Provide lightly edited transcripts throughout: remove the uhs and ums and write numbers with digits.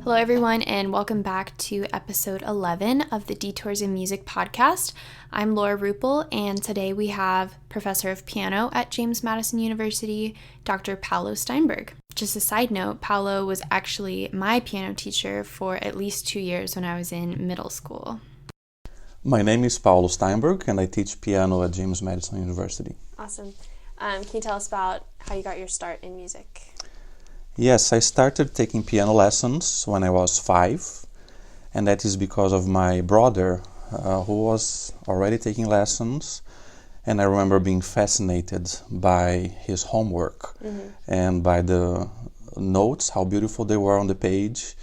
Hello, everyone, and welcome back to episode 11 of the Detours in Music podcast. I'm Laura Rupel, and today we have Professor of Piano at James Madison University, Dr. Paulo Steinberg. Just a side note, Paulo was actually my piano teacher for at least 2 years when I was in middle school. My name is Paulo Steinberg, and I teach piano at James Madison University. Awesome. Can you tell us about how you got your start in music? Yes, I started taking piano lessons when I was 5, and that is because of my brother, who was already taking lessons, and I remember being fascinated by his homework and by the notes, how beautiful they were on the page,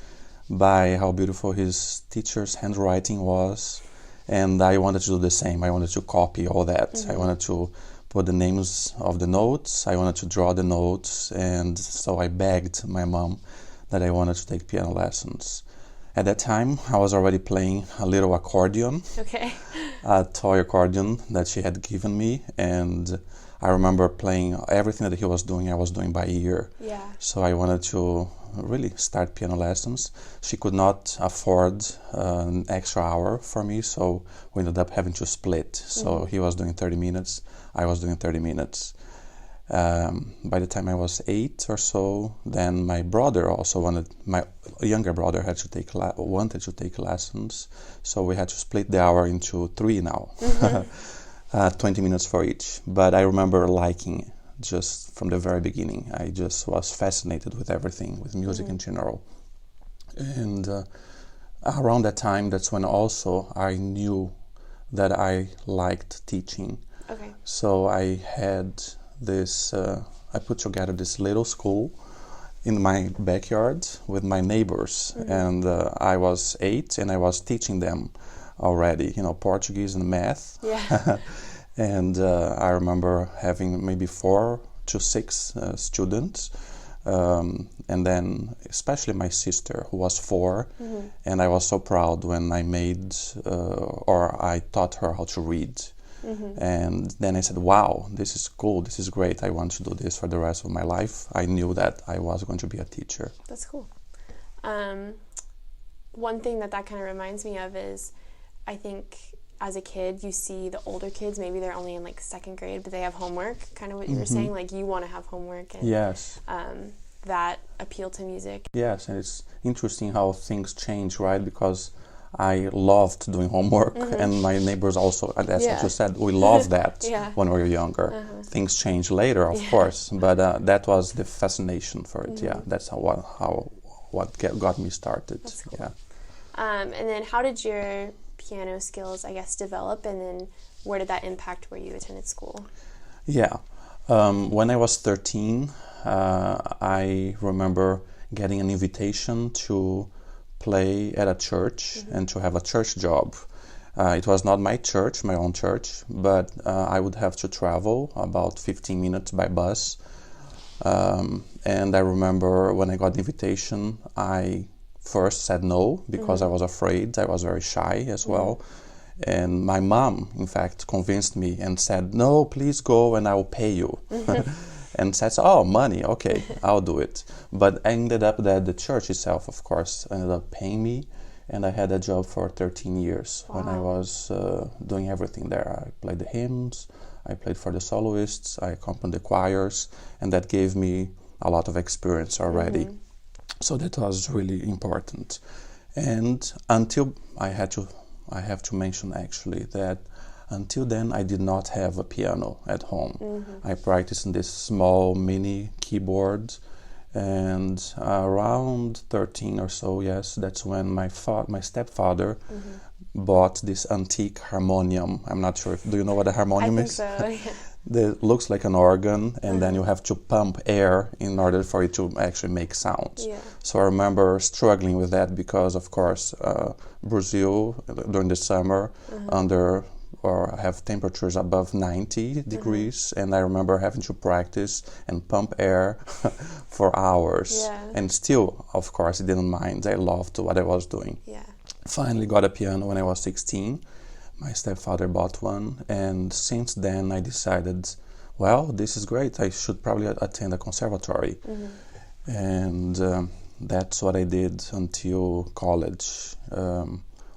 by how beautiful his teacher's handwriting was, and I wanted to do the same. I wanted to copy all that. I wanted to put the names of the notes, I wanted to draw the notes, and so I begged my mom that I wanted to take piano lessons. At that time, I was already playing a little accordion, a toy accordion that she had given me, and I remember playing everything that he was doing, I was doing by ear. Yeah. So I wanted to really start piano lessons. She could not afford an extra hour for me, so we ended up having to split. So he was doing 30 minutes, I was doing 30 minutes. By the time I was 8 or so, then my brother my younger brother wanted to take lessons, so we had to split the hour into 3 now, 20 minutes for each. But I remember liking it. Just from the very beginning, I just was fascinated with everything, with music in general. And around that time, that's when also I knew that I liked teaching. Okay. So I had this, I put together this little school in my backyard with my neighbors. And I was 8 and I was teaching them already, Portuguese and math. Yeah. And I remember having maybe 4 to 6 students, and then especially my sister, who was 4, and I was so proud when I I taught her how to read. And then I said, wow, this is cool, this is great, I want to do this for the rest of my life. I knew that I was going to be a teacher. That's cool. One thing that kind of reminds me of is, I think as a kid, you see the older kids, maybe they're only in 2nd grade, but they have homework, kind of what you were saying, you want to have homework, and yes. That appeal to music. Yes, and it's interesting how things change, right? Because I loved doing homework, and my neighbors also, that's what you said, we love that when we were younger. Things change later, of course, but that was the fascination for it, that's what got me started. That's cool. Yeah. And then how did your piano skills, develop, and then where did that impact where you attended school? Yeah. When I was 13, I remember getting an invitation to play at a church and to have a church job. It was not my church, my own church, but I would have to travel about 15 minutes by bus. And I remember when I got the invitation, I first said no because I was afraid. I was very shy as well. And my mom, in fact, convinced me and said, no, please go and I will pay you. And said, oh, money, okay, I'll do it. But I ended up that the church itself, of course, ended up paying me. And I had a job for 13 years when I was doing everything there. I played the hymns, I played for the soloists, I accompanied the choirs, and that gave me a lot of experience already. So that was really important. And until I have to mention actually that until then I did not have a piano at home. I practiced in this small mini keyboard, and around 13 or so, yes, that's when my stepfather bought this antique harmonium. I'm not sure do you know what a harmonium is? I think so, yeah. That looks like an organ, and then you have to pump air in order for it to actually make sound. Yeah. So I remember struggling with that because, of course, Brazil during the summer have temperatures above 90 degrees, and I remember having to practice and pump air for hours. Yeah. And still, of course, I didn't mind. I loved what I was doing. Yeah. Finally got a piano when I was 16. My stepfather bought one, and since then I decided, well, this is great. I should probably attend a conservatory. And that's what I did until college,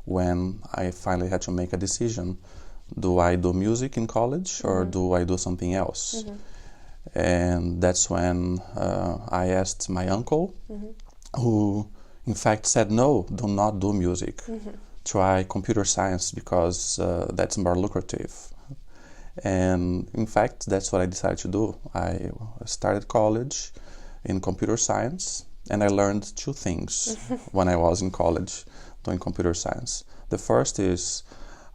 when I finally had to make a decision. Do I do music in college or do I do something else? And that's when I asked my uncle, who in fact said, no, do not do music. Try computer science because that's more lucrative. And in fact, that's what I decided to do. I started college in computer science, and I learned two things when I was in college doing computer science. The first is,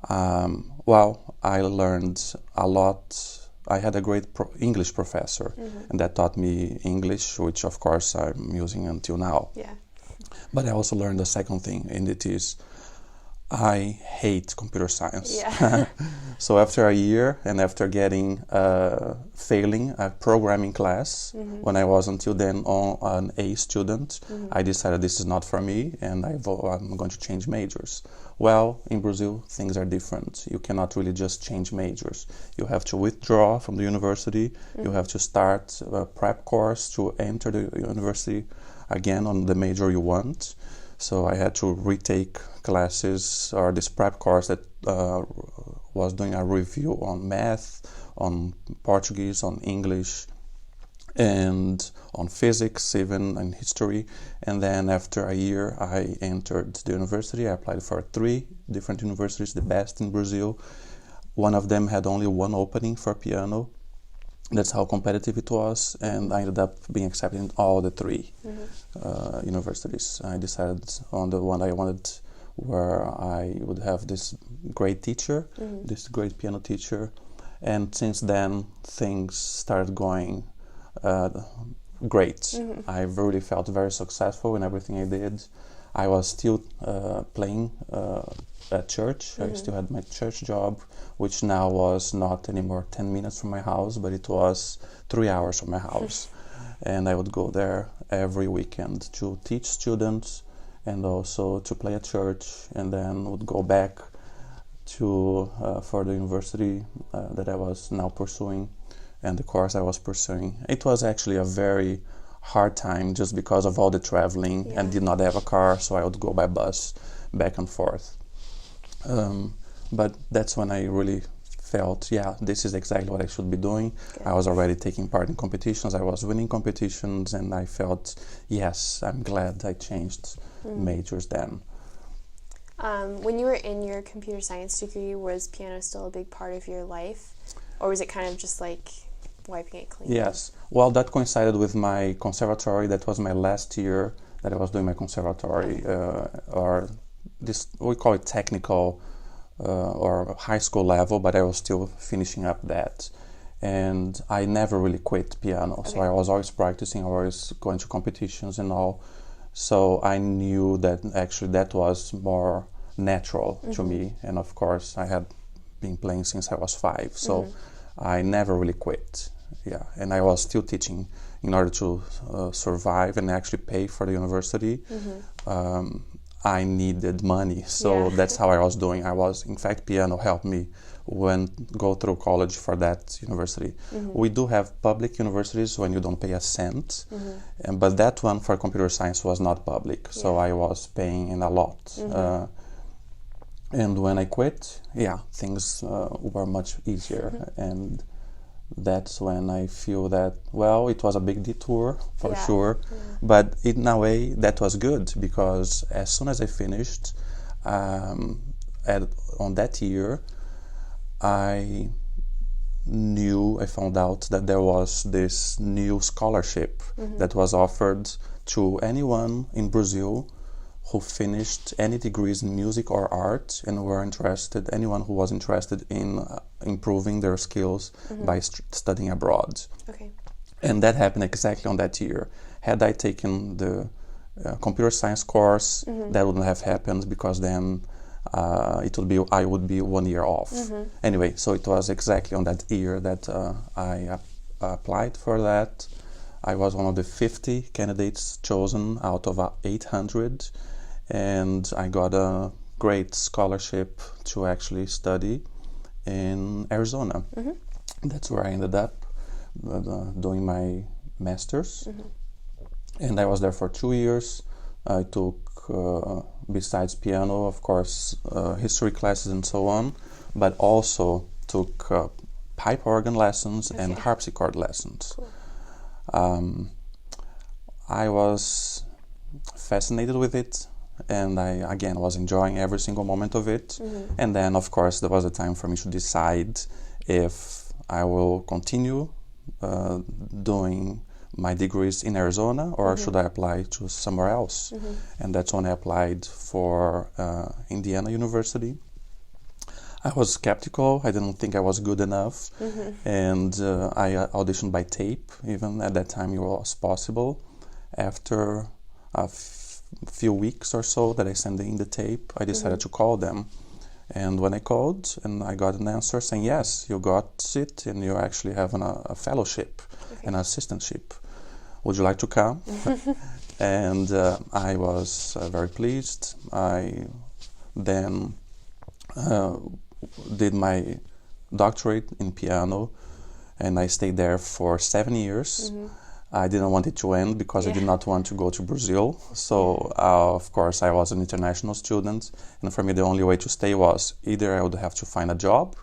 I learned a lot. I had a great English professor, and that taught me English, which of course I'm using until now. Yeah. But I also learned the second thing, and it is, I hate computer science. Yeah. So after a year and after failing a programming class, when I was until then an A student, I decided this is not for me, and I'm going to change majors. Well, in Brazil, things are different. You cannot really just change majors. You have to withdraw from the university. You have to start a prep course to enter the university again on the major you want. So I had to retake classes or this prep course that was doing a review on math, on Portuguese, on English, and on physics, even and history. And then after a year, I entered the university. I applied for 3 different universities, the best in Brazil. One of them had only one opening for piano. That's how competitive it was, and I ended up being accepted in all the 3 universities. I decided on the one I wanted, where I would have this great teacher, this great piano teacher, and since then things started going great. I really felt very successful in everything I did. I was still playing at church. I still had my church job, which now was not anymore 10 minutes from my house, but it was 3 hours from my house. And I would go there every weekend to teach students and also to play at church, and then would go back to for the university that I was now pursuing and the course I was pursuing. It was actually a very hard time just because of all the traveling and did not have a car, so I would go by bus back and forth. But that's when I really felt, this is exactly what I should be doing. Good. I was already taking part in competitions, I was winning competitions, and I felt, yes, I'm glad I changed majors then. When you were in your computer science degree, was piano still a big part of your life? Or was it kind of just like wiping it clean? Yes. Well, that coincided with my conservatory. That was my last year that I was doing my conservatory, or this, we call it technical or high school level, but I was still finishing up that. And I never really quit piano, so I was always practicing, always going to competitions and all. So I knew that actually that was more natural to me, and of course I had been playing since I was 5, so I never really quit. And I was still teaching in order to survive and actually pay for the university. I needed money, so that's how I was doing. In fact, piano helped me go through college for that university. We do have public universities when you don't pay a cent, but that one for computer science was not public, so I was paying in a lot. And when I quit, things were much easier, and that's when I feel that, well, it was a big detour for sure, but in a way that was good, because as soon as I finished on that year, I found out that there was this new scholarship that was offered to anyone in Brazil who finished any degrees in music or art and anyone who was interested in improving their skills by studying abroad. And that happened exactly on that year. Had I taken the computer science course, that wouldn't have happened, because then I would be 1 year off. Anyway, so it was exactly on that year that I applied for that. I was one of the 50 candidates chosen out of 800, and I got a great scholarship to actually study in Arizona. That's where I ended up doing my master's. And I was there for 2 years. I took, besides piano, of course, history classes and so on, but also took pipe organ lessons and harpsichord lessons. Cool. I was fascinated with it, and I, again, was enjoying every single moment of it. And then, of course, there was a time for me to decide if I will continue doing my degrees in Arizona, or should I apply to somewhere else? And that's when I applied for Indiana University. I was skeptical. I didn't think I was good enough. And I auditioned by tape. Even at that time, it was possible. After a few weeks or so that I sent in the tape, I decided to call them. And when I called, and I got an answer saying, yes, you got it, and you actually have a fellowship, an assistantship. Would you like to come? And I was very pleased. I then did my doctorate in piano, and I stayed there for 7 years. I didn't want it to end because I did not want to go to Brazil. So, of course, I was an international student, and for me the only way to stay was either I would have to find a job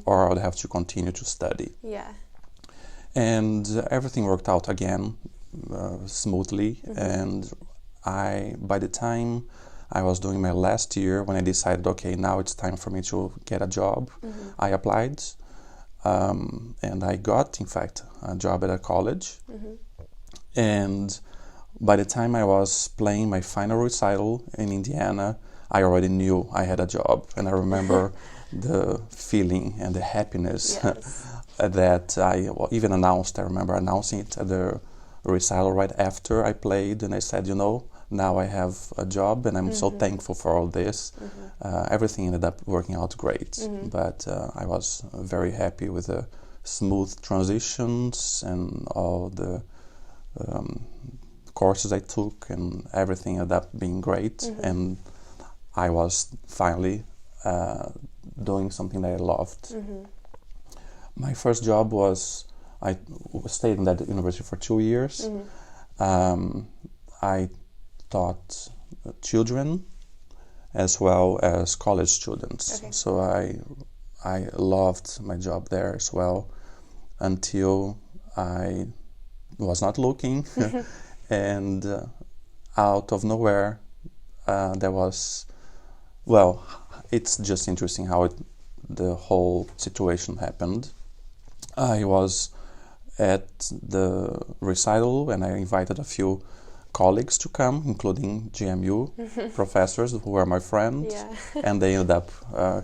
or I would have to continue to study. Yeah. And everything worked out again smoothly, and by the time I was doing my last year, when I decided, okay, now it's time for me to get a job, I applied, and I got, in fact, a job at a college. And by the time I was playing my final recital in Indiana, I already knew I had a job. And I remember the feeling and the happiness that I even announced. I remember announcing it at the recital right after I played, and I said, now I have a job, and I'm so thankful for all this. Everything ended up working out great, but I was very happy with the smooth transitions and all the courses I took, and everything ended up being great. And I was finally doing something that I loved. My first job was, I stayed in that university for 2 years. I taught children as well as college students. So I loved my job there as well until I was not looking and out of nowhere there was, it's just interesting how the whole situation happened. I was at the recital and I invited a few colleagues to come, including GMU professors who were my friends, and they ended up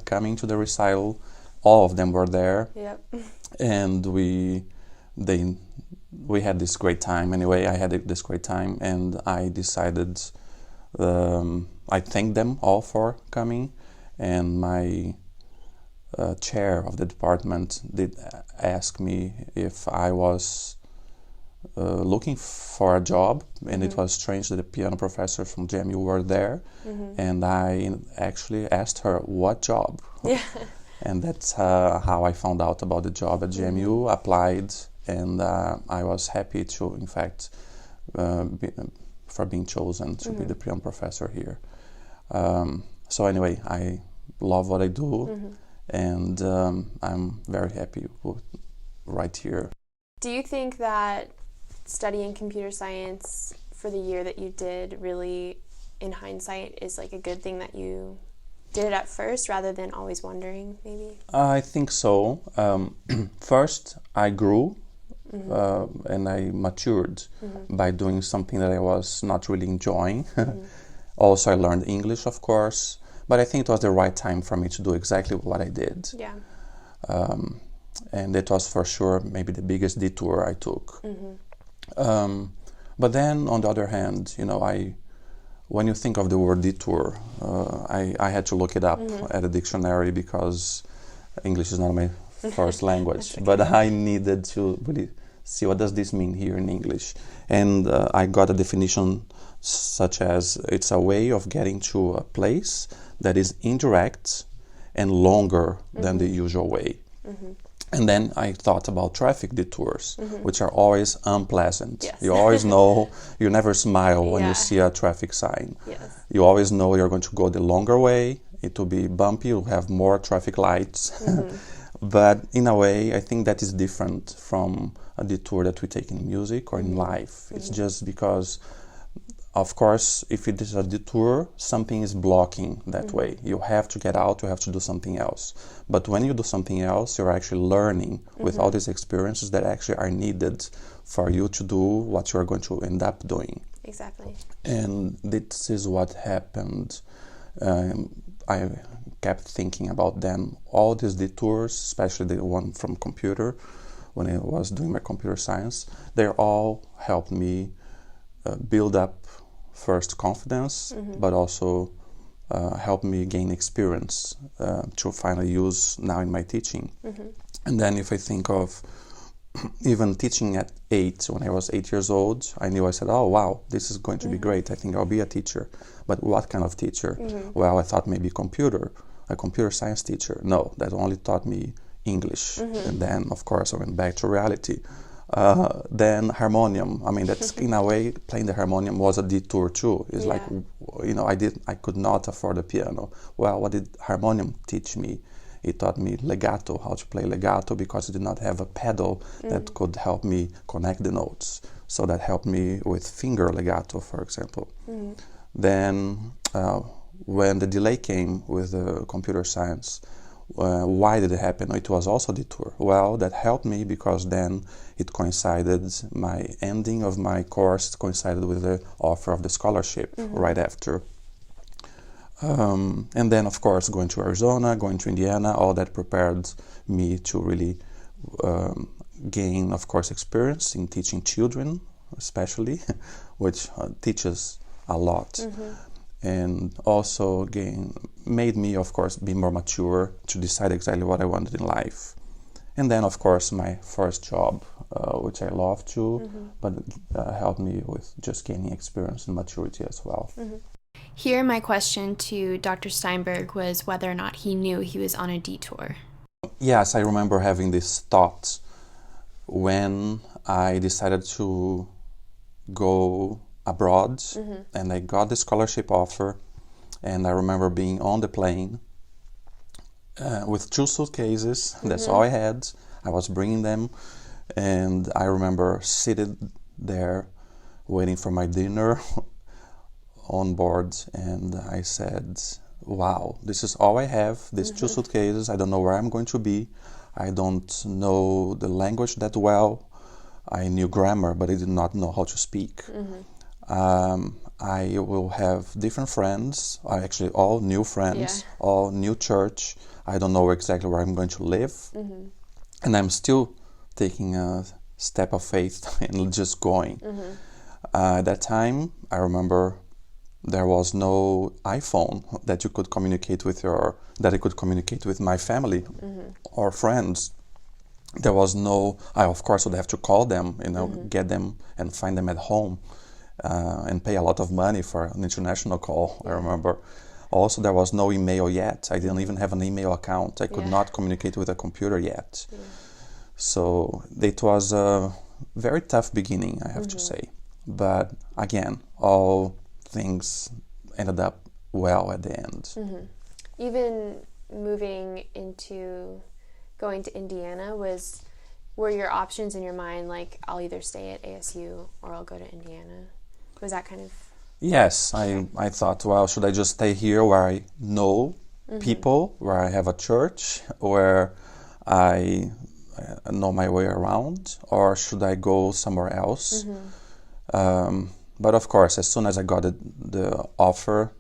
coming to the recital. All of them were there, and we had this great time. Anyway, I had this great time, and I decided, I thanked them all for coming, and my chair of the department did ask me if I was looking for a job, and it was strange that the piano professors from JMU were there, and I actually asked her what job. And that's how I found out about the job at JMU, applied, and I was happy to, in fact, for being chosen to be the piano professor here. So anyway, I love what I do, and I'm very happy right here. Do you think that studying computer science for the year that you did really, in hindsight, is like a good thing that you did it at first rather than always wondering, maybe? I think so. First, I grew and I matured by doing something that I was not really enjoying. Also, I learned English, of course, but I think it was the right time for me to do exactly what I did. And it was for sure maybe the biggest detour I took. But then, on the other hand, when you think of the word detour, I had to look it up at a dictionary because English is not my first language. But I needed to really see what does this mean here in English. And I got a definition such as it's a way of getting to a place that is indirect and longer than the usual way. And then I thought about traffic detours, which are always unpleasant. Yes. You always know, you never smile when Yeah. you see a traffic sign. Yes. You always know you're going to go the longer way. It will be bumpy, you'll have more traffic lights. But in a way, I think that is different from a detour that we take in music or in life. It's just because, of course, if it is a detour, something is blocking that way. You have to get out, you have to do something else. But when you do something else, you're actually learning with all these experiences that actually are needed for you to do what you're going to end up doing. Exactly. And this is what happened. I kept thinking about them. All these detours, especially the one from computer, when I was doing my computer science, they all helped me build up first confidence, but also help me gain experience to finally use now in my teaching. And then if I think of even teaching at 8, when I was 8 years old, I knew, I said, oh wow, this is going to be great. I think I'll be a teacher. But what kind of teacher? Well, I thought maybe a computer science teacher. No, that only taught me English. And then, of course, I went back to reality. Then harmonium. I mean, that's in a way, playing the harmonium was a detour too. It's like, you know, I could not afford a piano. Well, what did harmonium teach me? It taught me legato, how to play legato, because it did not have a pedal that could help me connect the notes. So that helped me with finger legato, for example. Then when the delay came with the computer science, why did it happen? It was also a detour. Well, that helped me because then it coincided, my ending of my course coincided with the offer of the scholarship right after. And then, of course, going to Arizona, going to Indiana, all that prepared me to really gain, of course, experience in teaching children, especially, which teaches a lot. And also made me, of course, be more mature to decide exactly what I wanted in life. And then, of course, my first job, which I love too, but helped me with just gaining experience and maturity as well. Here, my question to Dr. Steinberg was whether or not he knew he was on a detour. Yes, I remember having this thought when I decided to go abroad and I got the scholarship offer, and I remember being on the plane with 2 suitcases. That's all I had. I was bringing them, and I remember seated there waiting for my dinner on board, and I said, wow, this is all I have, these 2 suitcases. I don't know where I'm going to be. I don't know the language that well. I knew grammar, but I did not know how to speak. I will have different friends, actually all new friends, all new church. I don't know exactly where I'm going to live. And I'm still taking a step of faith and just going. At that time, I remember there was no iPhone that you could communicate with that I could communicate with my family or friends. There was no, I of course would have to call them, get them and find them at home and pay a lot of money for an international call, I remember. Also, there was no email yet. I didn't even have an email account. I could not communicate with a computer yet. So it was a very tough beginning, I have to say. But again, all things ended up well at the end. Even going to Indiana, were your options in your mind like, I'll either stay at ASU or I'll go to Indiana? Was that kind of... Yes, I thought, well, should I just stay here where I know people, where I have a church, where I know my way around, or should I go somewhere else? But of course, as soon as I got the offer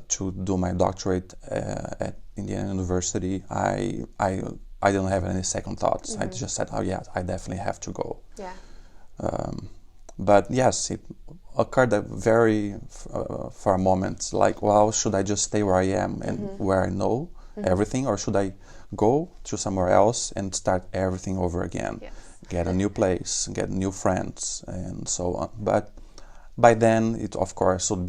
to do my doctorate at Indiana University, I didn't have any second thoughts. I just said, oh yeah, I definitely have to go. But yes, it occurred for a moment, like, well, should I just stay where I am and where I know everything, or should I go to somewhere else and start everything over again? Get a new place, get new friends, and so on. But by then, it of course would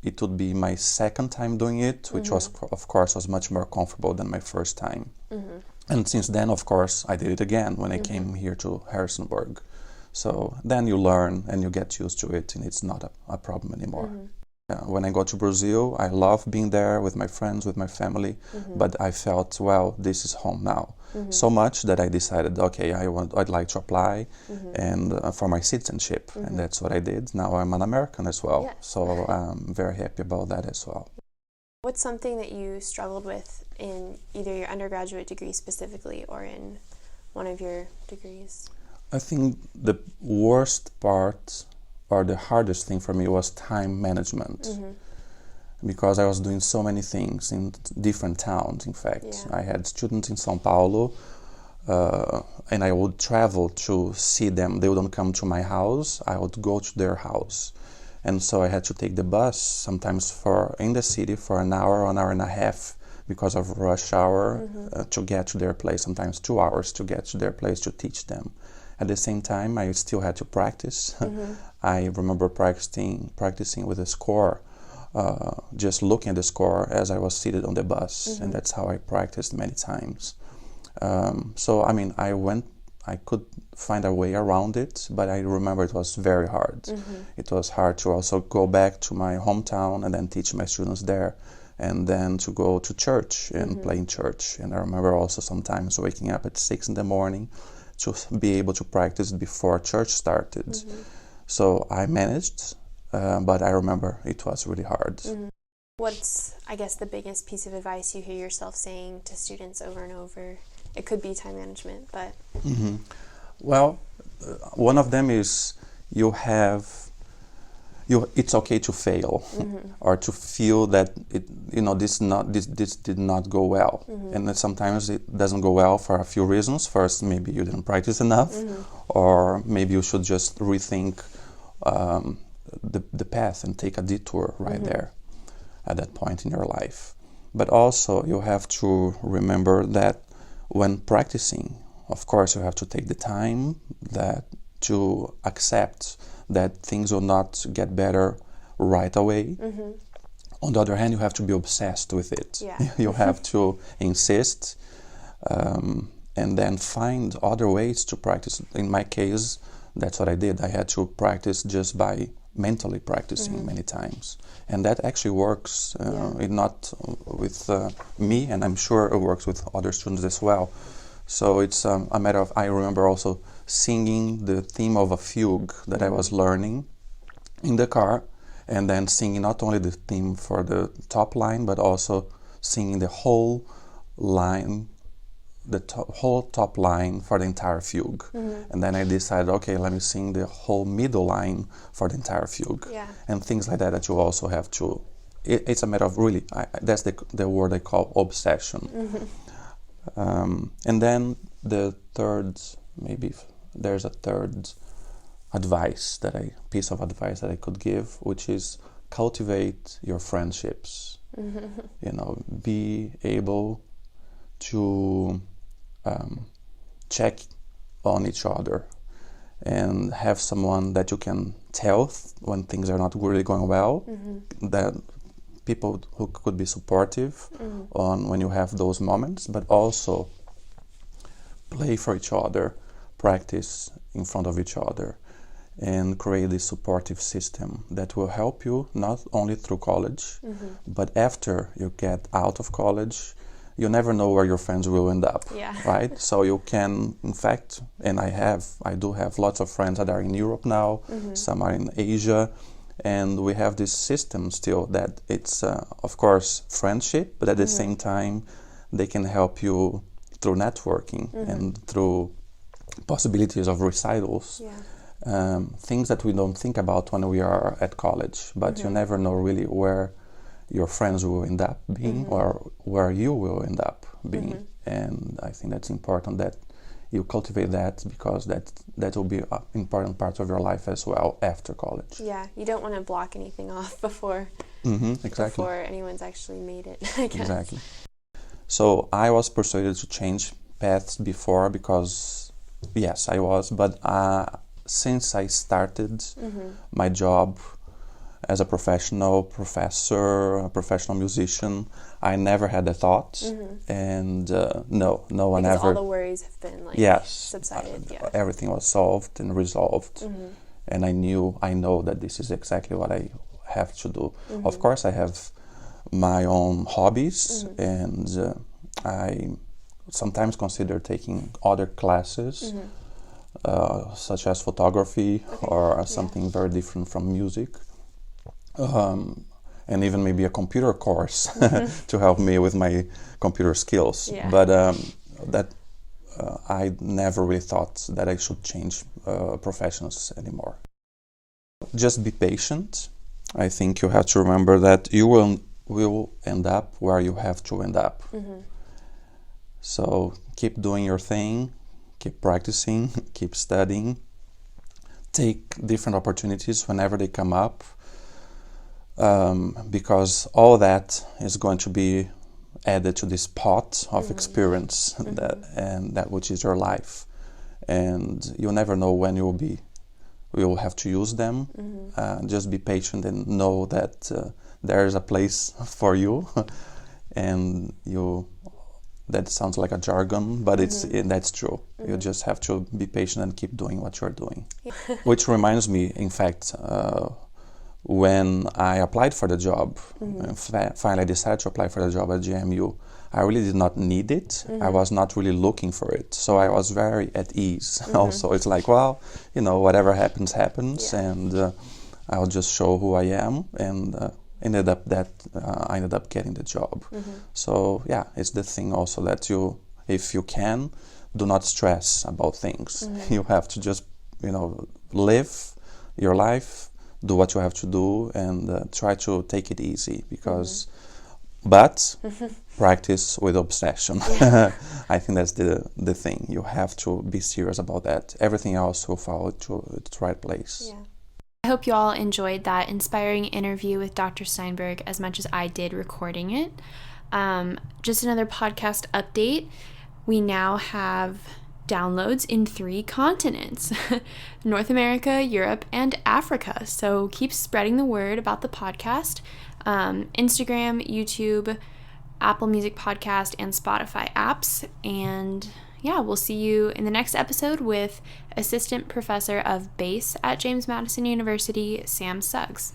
it would be my second time doing it, which was, of course, was much more comfortable than my first time. And since then, of course, I did it again when I came here to Harrisonburg. So then you learn and you get used to it, and it's not a problem anymore. When I go to Brazil, I love being there with my friends, with my family, but I felt, well, this is home now. So much that I decided, okay, I'd like to apply and for my citizenship, and that's what I did. Now I'm an American as well, so I'm very happy about that as well. What's something that you struggled with in either your undergraduate degree specifically or in one of your degrees? I think the worst part or the hardest thing for me was time management, because I was doing so many things in different towns. In fact, I had students in São Paulo, and I would travel to see them. They wouldn't come to my house, I would go to their house. And so I had to take the bus sometimes in the city for an hour and a half because of rush hour to get to their place, sometimes 2 hours to get to their place to teach them. At the same time, I still had to practice. I remember practicing with a score, just looking at the score as I was seated on the bus, and that's how I practiced many times. So, I mean, I could find a way around it, but I remember it was very hard. It was hard to also go back to my hometown and then teach my students there, and then to go to church and play in church. And I remember also sometimes waking up at 6 in the morning to be able to practice before church started. So I managed, but I remember it was really hard. What's, I guess, the biggest piece of advice you hear yourself saying to students over and over? It could be time management, but... Well, one of them is it's okay to fail or to feel that this did not go well. And that sometimes it doesn't go well for a few reasons. First, maybe you didn't practice enough, or maybe you should just rethink the path and take a detour right there at that point in your life. But also you have to remember that when practicing, of course, you have to take the time to accept that things will not get better right away. On the other hand, you have to be obsessed with it. You have to insist and then find other ways to practice. In my case, that's what I did. I had to practice just by mentally practicing many times. And that actually works, not with me, and I'm sure it works with other students as well. So it's a matter of, I remember also singing the theme of a fugue that I was learning in the car, and then singing not only the theme for the top line, but also singing the whole line, whole top line for the entire fugue. And then I decided, okay, let me sing the whole middle line for the entire fugue. And things like that you also have to, it's a matter of really, that's the word I call obsession. And then the third, maybe there's a third piece of advice that I could give, which is cultivate your friendships. Be able to check on each other and have someone that you can tell when things are not really going well, that people who could be supportive on when you have those moments, but also play for each other, practice in front of each other, and create this supportive system that will help you not only through college, but after you get out of college. You never know where your friends will end up, right? So you can, in fact, and I do have lots of friends that are in Europe now, some are in Asia, and we have this system still that it's, of course, friendship, but at the same time, they can help you through networking and through possibilities of recitals, things that we don't think about when we are at college, but you never know really where your friends will end up being or where you will end up being. And I think that's important that you cultivate that, because that will be an important part of your life as well after college. Yeah, you don't want to block anything off before anyone's actually made it, I guess. Exactly. So I was persuaded to change paths before because, yes, I was, but since I started my job, as a professional professor, a professional musician, I never had the thought, and no one because ever. all the worries have been like Yes, subsided. everything was solved and resolved, and I know that this is exactly what I have to do. Of course, I have my own hobbies, and I sometimes consider taking other classes, such as photography or something very different from music. And even maybe a computer course to help me with my computer skills. Yeah. But I never really thought that I should change professions anymore. Just be patient. I think you have to remember that you will end up where you have to end up. So keep doing your thing, keep practicing, keep studying, take different opportunities whenever they come up. Because all that is going to be added to this pot of experience that which is your life, and you'll never know when you will have to use them. Just be patient and know that there is a place for you, and that sounds like a jargon, but that's true. You just have to be patient and keep doing what you're doing. Which reminds me, in fact, when I applied for the job, finally decided to apply for the job at GMU, I really did not need it. I was not really looking for it. So I was very at ease. Also, it's like, well, whatever happens, and I'll just show who I am, and I ended up getting the job. So yeah, it's the thing also that if you can, do not stress about things. You have to just, live your life, do what you have to do, and try to take it easy, but practice with obsession. I think that's the thing. You have to be serious about that. Everything else will fall to its right place. Yeah. I hope you all enjoyed that inspiring interview with Dr. Steinberg as much as I did recording it. Just another podcast update. We now have downloads in 3 continents: North America, Europe, and Africa. So keep spreading the word about the podcast. Instagram, YouTube, Apple Music Podcast, and Spotify apps. And yeah, we'll see you in the next episode with Assistant Professor of Bass at James Madison University, Sam Suggs.